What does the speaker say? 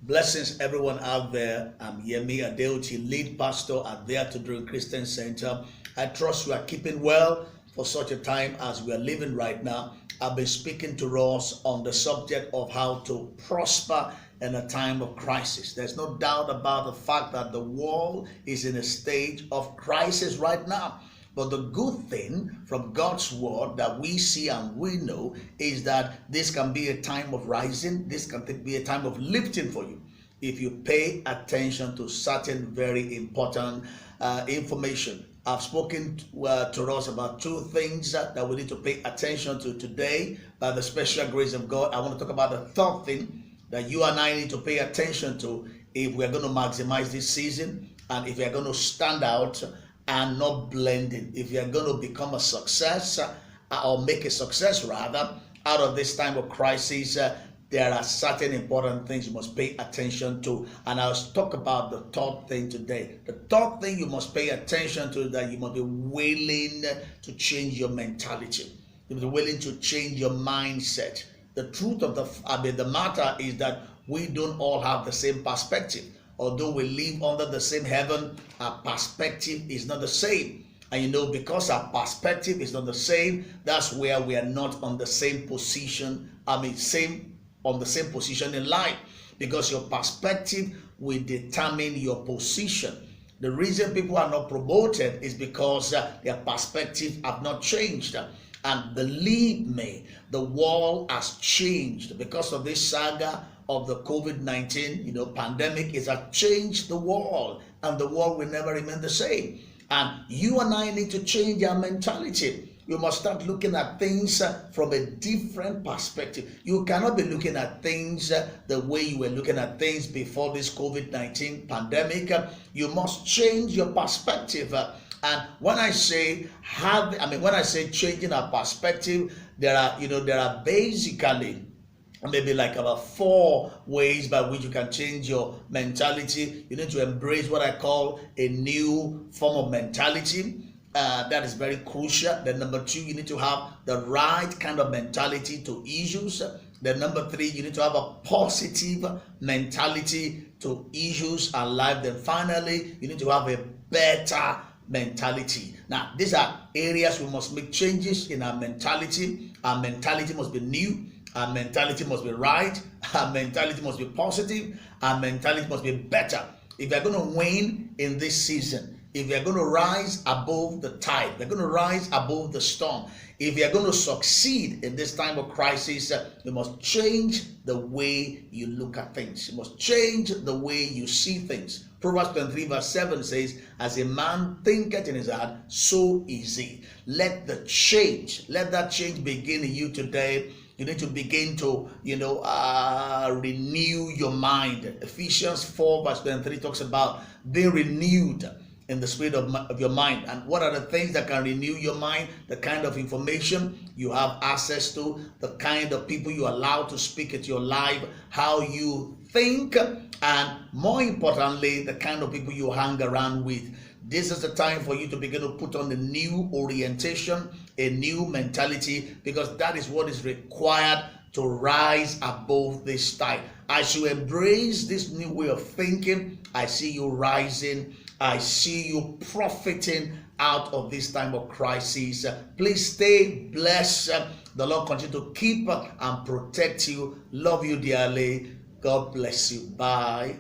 Blessings, everyone out there. I'm Yemi Adeoti, lead pastor at There to Dream Christian Center. I trust you are keeping well for such a time as we are living right now. I've been speaking to us on the subject of how to prosper in a time of crisis. There's no doubt about the fact that the world is in a stage of crisis right now. But the good thing from God's word that we see and we know is that this can be a time of rising. This can be a time of lifting for you if you pay attention to certain very important information. I've spoken to us about two things that we need to pay attention to today. By the special grace of God, I want to talk about the third thing that you and I need to pay attention to if we're going to maximize this season and if we're going to stand out and not blending. If you're going to become a success or make a success rather out of this time of crisis, there are certain important things you must pay attention to. And I'll talk about the third thing today. The third thing you must pay attention to is that you must be willing to change your mentality. You must be willing to change your mindset. The truth of the matter is that we don't all have the same perspective. Although we live under the same heaven, our perspective is not the same. And because our perspective is not the same, that's where we are not on the same position. On the same position in life. Because your perspective will determine your position. The reason people are not promoted is because their perspective have not changed. And believe me, the world has changed because of this saga of the COVID-19, pandemic. It has changed the world, and the world will never remain the same. And you and I need to change our mentality. You must start looking at things from a different perspective. You cannot be looking at things the way you were looking at things before this COVID-19 pandemic. You must change your perspective. And when I say changing our perspective, there are basically maybe like about 4 ways by which you can change your mentality. You need to embrace what I call a new form of mentality. That is very crucial. Then number 2, you need to have the right kind of mentality to issues. Then number 3, you need to have a positive mentality to issues and life. Then finally, you need to have a better mentality. Now, these are areas we must make changes in our mentality. Our mentality must be new. Our mentality must be right. Our mentality must be positive. Our mentality must be better. If you're going to win in this season, if you're going to rise above the tide, you're going to rise above the storm. If you're going to succeed in this time of crisis, you must change the way you look at things. You must change the way you see things. Proverbs 23 verse 7 says, as a man thinketh in his heart, so is he. Let that change begin in you today. You need to begin to, renew your mind. Ephesians 4 verse 23 talks about being renewed in the spirit of your mind. And what are the things that can renew your mind? The kind of information you have access to, the kind of people you allow to speak into your life, how you think, and more importantly, the kind of people you hang around with. This is the time for you to begin to put on a new orientation, a new mentality, because that is what is required to rise above this tide. As you embrace this new way of thinking, I see you rising. I see you profiting out of this time of crisis. Please stay blessed. The Lord continue to keep and protect you. Love you dearly. God bless you. Bye.